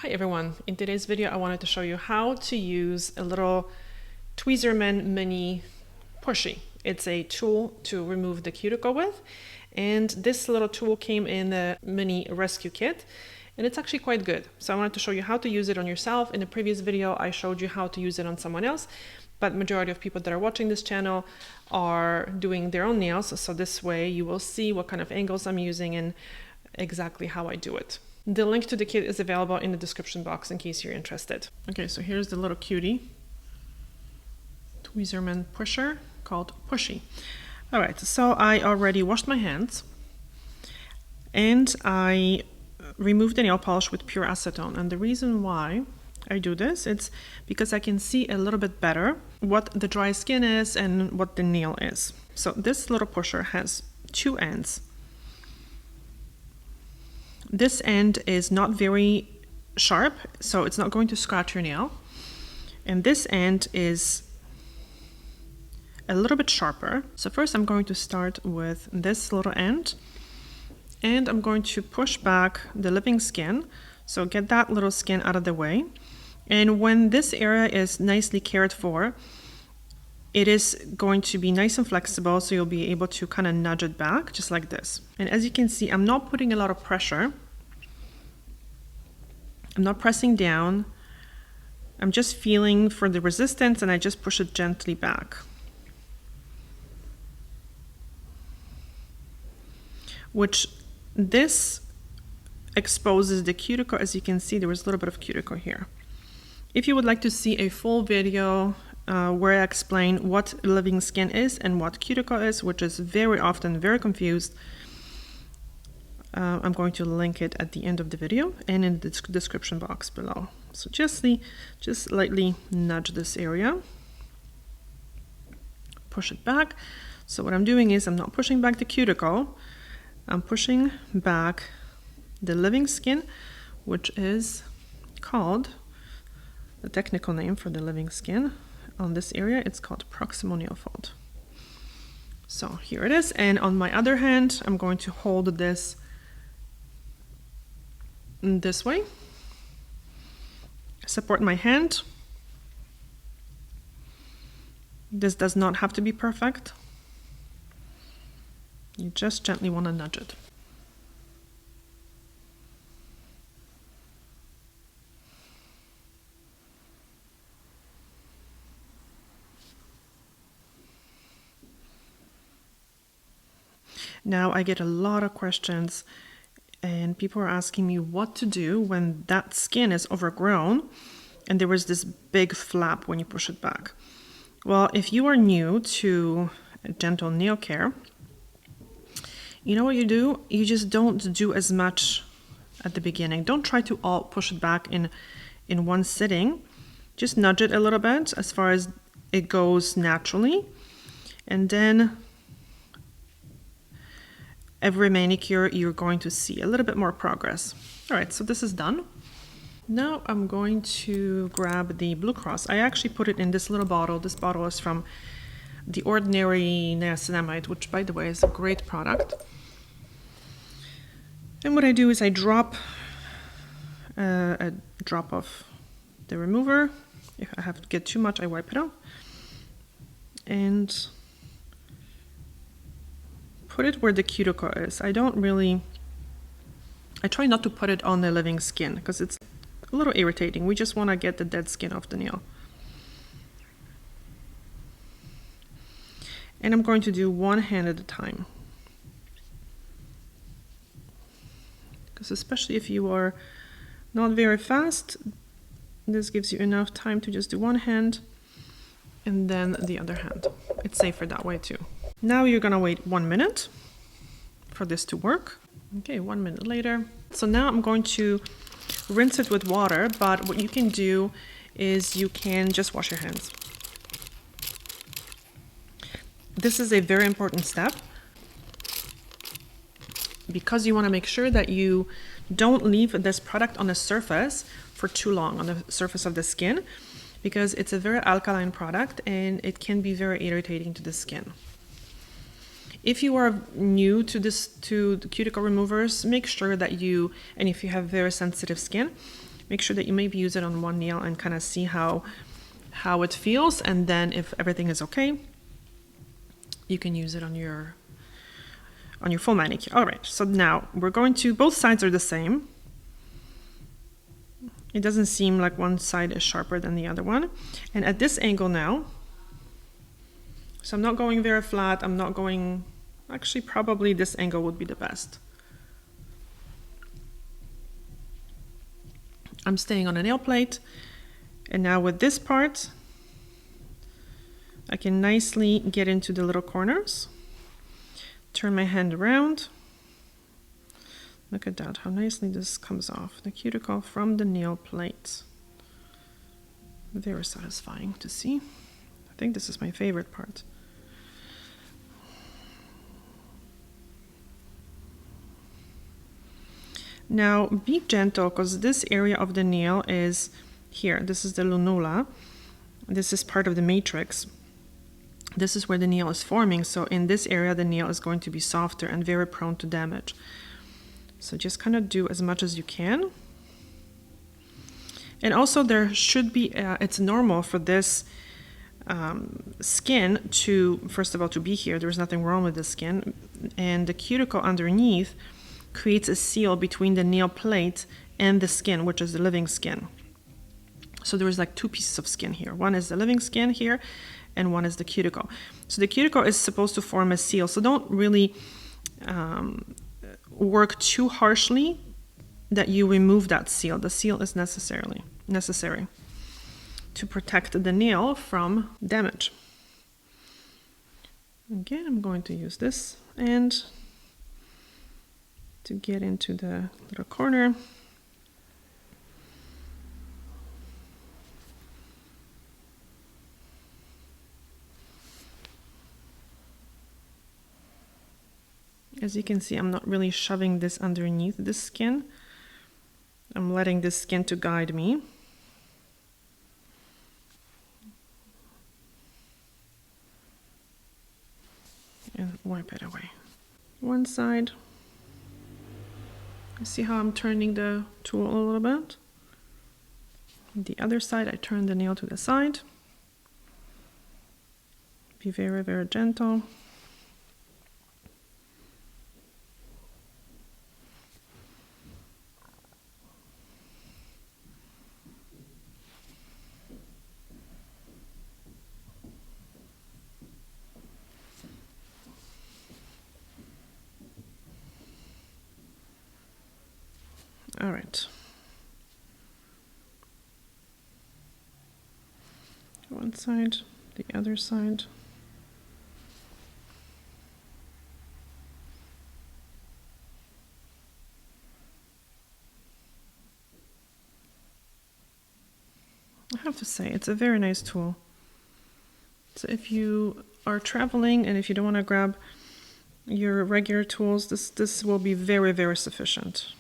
Hi everyone, in today's video I wanted to show you how to use a little Tweezerman mini pushy. It's a tool to remove the cuticle with, and this little tool came in the mini rescue kit and it's actually quite good. So I wanted to show you how to use it on yourself. In the previous video I showed you how to use it on someone else, but majority of people that are watching this channel are doing their own nails, so this way you will see what kind of angles I'm using and exactly how I do it. The link to the kit is available in the description box in case you're interested. Okay, so here's the little cutie Tweezerman pusher called Pushy. All right, so I already washed my hands and I removed the nail polish with pure acetone. And the reason why I do this, it's because I can see a little bit better what the dry skin is and what the nail is. So this little pusher has two ends. This end is not very sharp, so it's not going to scratch your nail. And this end is a little bit sharper. So first I'm going to start with this little end, and I'm going to push back the living skin. So get that little skin out of the way. And when this area is nicely cared for, it is going to be nice and flexible, so you'll be able to kind of nudge it back just like this. And as you can see, I'm not putting a lot of pressure. I'm not pressing down. I'm just feeling for the resistance and I just push it gently back. Which this exposes the cuticle. As you can see, there was a little bit of cuticle here. If you would like to see a full video where I explain what living skin is and what cuticle is, which is very often very confused, I'm going to link it at the end of the video and in the description box below. So just lightly nudge this area, push it back. So what I'm doing is I'm not pushing back the cuticle, I'm pushing back the living skin, which is called, the technical name for the living skin on this area, it's called proximal nail fold. So here it is, and on my other hand I'm going to hold this way, support my hand. This does not have to be perfect. You just gently want to nudge it. Now I get a lot of questions and people are asking me what to do when that skin is overgrown and there was this big flap when you push it back. Well, if you are new to gentle nail care, you know what you do? You just don't do as much at the beginning. Don't try to all push it back in one sitting. Just nudge it a little bit as far as it goes naturally, and then every manicure you're going to see a little bit more progress. All right, so this is done. Now I'm going to grab the Blue Cross. I actually put it in this little bottle. This bottle is from The Ordinary Niacinamide, which by the way is a great product. And what I do is I drop a drop of the remover. If I have to get too much, I wipe it out. And put it where the cuticle is. I try not to put it on the living skin because it's a little irritating. We just want to get the dead skin off the nail. And I'm going to do one hand at a time. Because especially if you are not very fast, this gives you enough time to just do one hand and then the other hand. It's safer that way too. Now you're gonna wait 1 minute for this to work. Okay, 1 minute later. So now I'm going to rinse it with water, but what you can do is you can just wash your hands. This is a very important step because you want to make sure that you don't leave this product on the surface for too long, on the surface of the skin, because it's a very alkaline product and it can be very irritating to the skin. If you are new to the cuticle removers, make sure that and if you have very sensitive skin, make sure that you maybe use it on one nail and kind of see how it feels, and then if everything is okay, you can use it on your full manicure. All right, so now we're going to, both sides are the same. It doesn't seem like one side is sharper than the other one. And at this angle now, so I'm not going very flat, I'm not going, actually probably this angle would be the best. I'm staying on a nail plate, and now with this part, I can nicely get into the little corners. Turn my hand around. Look at that, how nicely this comes off, the cuticle from the nail plate. Very satisfying to see. I think this is my favorite part. Now be gentle, because this area of the nail is here. This is the lunula. This is part of the matrix. This is where the nail is forming. So in this area, the nail is going to be softer and very prone to damage. So just kind of do as much as you can. And also there should be, it's normal for this skin to, first of all, to be here. There's nothing wrong with the skin. And the cuticle underneath creates a seal between the nail plate and the skin, which is the living skin. So there's like two pieces of skin here. One is the living skin here, and one is the cuticle. So the cuticle is supposed to form a seal. So don't really work too harshly that you remove that seal. The seal is necessary to protect the nail from damage. Again, I'm going to use this end to get into the little corner. As you can see, I'm not really shoving this underneath the skin. I'm letting this skin to guide me. And wipe it away. One side. See how I'm turning the tool a little bit? The other side, I turn the nail to the side. Be very, very gentle. All right. One side, the other side. I have to say, it's a very nice tool. So if you are traveling and if you don't want to grab your regular tools, this will be very, very sufficient.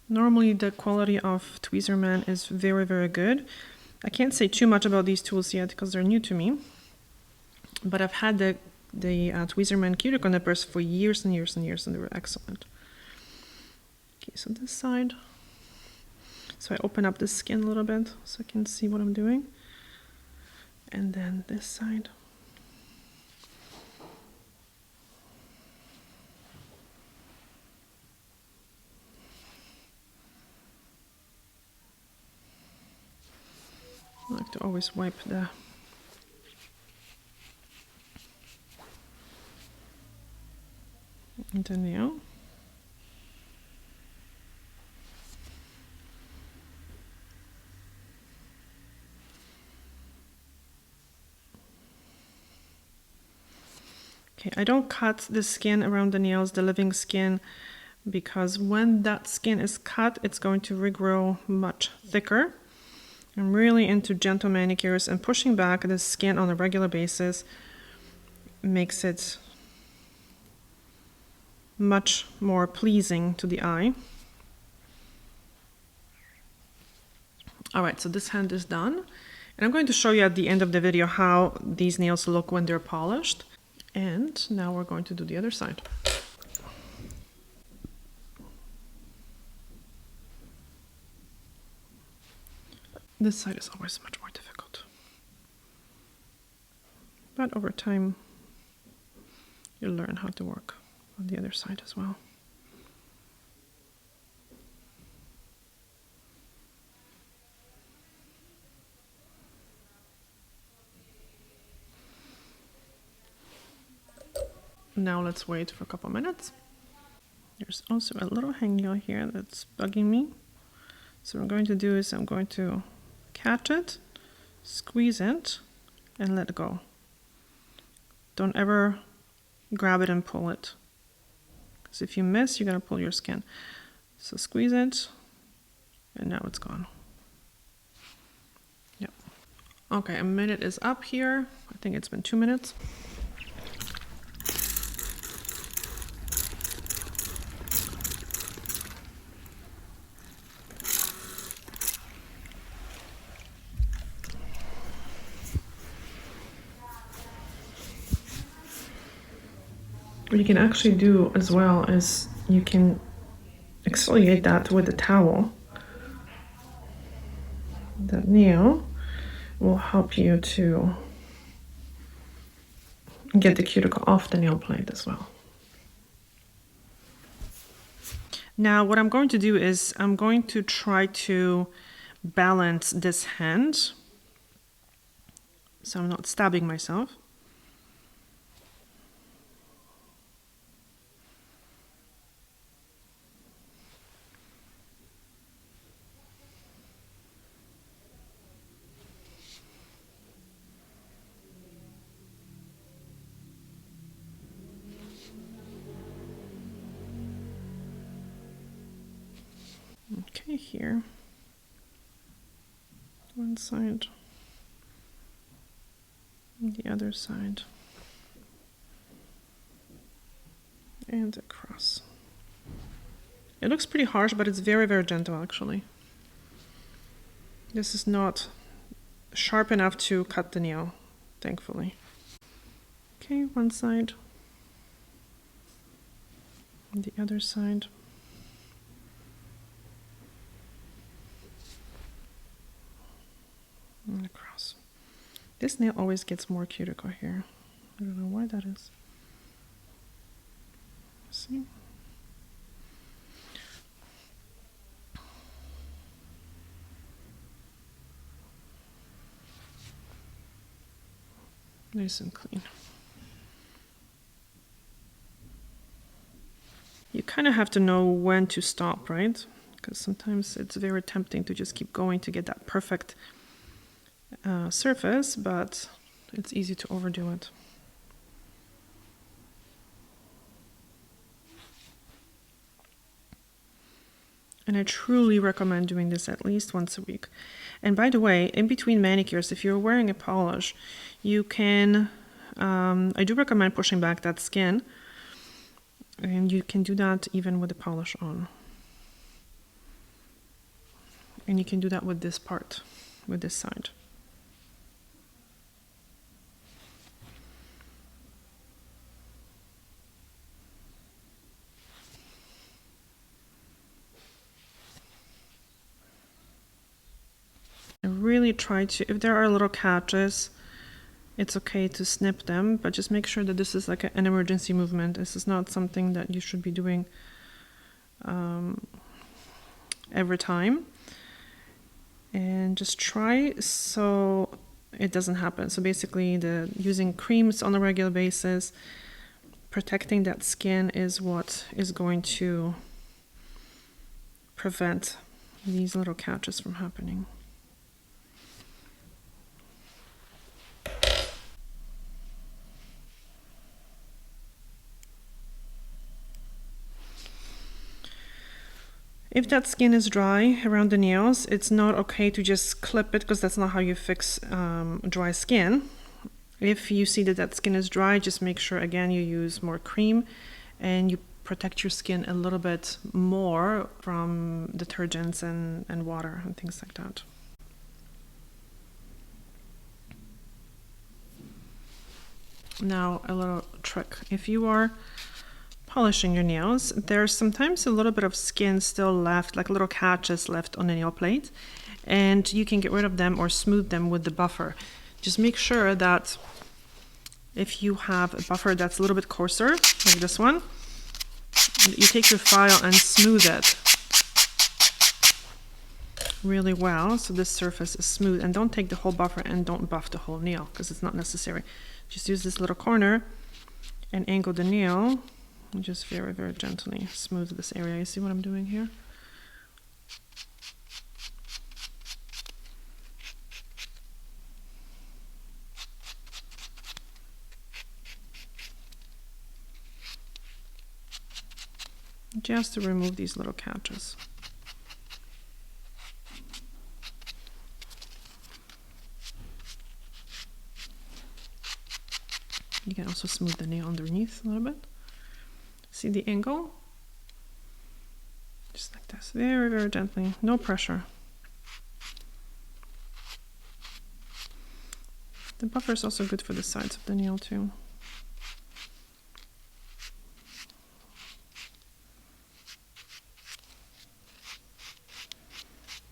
Normally the quality of Tweezerman is very, very good. I can't say too much about these tools yet because they're new to me, but I've had the Tweezerman cuticle nippers for years and years and years, and they were excellent. Okay, so this side. So I open up the skin a little bit so I can see what I'm doing. And then this side. I like to always wipe the nail. Okay, I don't cut the skin around the nails, the living skin, because when that skin is cut, it's going to regrow much thicker. I'm really into gentle manicures, and pushing back the skin on a regular basis makes it much more pleasing to the eye. All right, so this hand is done. And I'm going to show you at the end of the video how these nails look when they're polished. And now we're going to do the other side. This side is always much more difficult. But over time, you'll learn how to work on the other side as well. Now let's wait for a couple minutes. There's also a little hangnail here that's bugging me. So what I'm going to do is I'm going to catch it, squeeze it, and let it go. Don't ever grab it and pull it, because if you miss, you're going to pull your skin. So squeeze it, and now it's gone. Yep. Okay, a minute is up here. I think it's been 2 minutes. What you can actually do as well is you can exfoliate that with a towel. That nail will help you to get the cuticle off the nail plate as well. Now what I'm going to do is I'm going to try to balance this hand so I'm not stabbing myself. Okay, here, one side, the other side, and across. It looks pretty harsh, but it's very, very gentle actually. This is not sharp enough to cut the nail, thankfully. Okay, one side, and the other side. And across. This nail always gets more cuticle here. I don't know why that is. See? Nice and clean. You kind of have to know when to stop, right? Because sometimes it's very tempting to just keep going to get that perfect surface, but it's easy to overdo it. And I truly recommend doing this at least once a week. And by the way, in between manicures, if you're wearing a polish, you can, I do recommend pushing back that skin, and you can do that even with the polish on. And you can do that with this part, with this side. I really try to, if there are little catches, it's okay to snip them, but just make sure that this is like an emergency movement. This is not something that you should be doing every time. And just try so it doesn't happen. So basically using creams on a regular basis, protecting that skin is what is going to prevent these little catches from happening. If that skin is dry around the nails, it's not okay to just clip it, because that's not how you fix dry skin. If you see that that skin is dry, just make sure again you use more cream and you protect your skin a little bit more from detergents and water and things like that. Now a little trick. If you are polishing your nails, there's sometimes a little bit of skin still left, like little catches left on the nail plate, and you can get rid of them or smooth them with the buffer. Just make sure that if you have a buffer that's a little bit coarser, like this one, you take your file and smooth it really well so this surface is smooth. And don't take the whole buffer and don't buff the whole nail because it's not necessary. Just use this little corner and angle the nail and just very, very gently smooth this area. You see what I'm doing here? Just to remove these little catches. You can also smooth the nail underneath a little bit. See the angle? Just like this, very, very gently, no pressure. The buffer is also good for the sides of the nail too.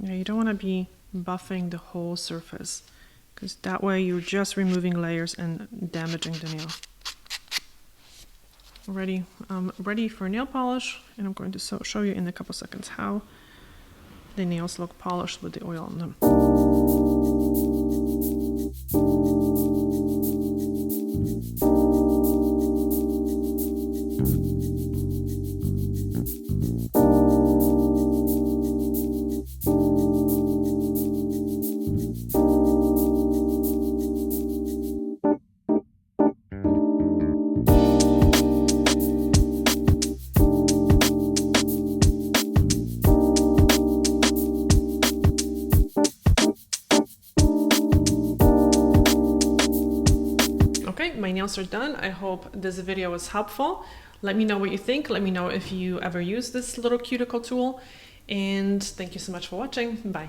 Yeah, you don't want to be buffing the whole surface because that way you're just removing layers and damaging the nail. Ready for nail polish, and I'm going to show you in a couple seconds how the nails look polished with the oil on them. My nails are done. I hope this video was helpful. Let me know what you think. Let me know if you ever use this little cuticle tool. And thank you so much for watching. Bye.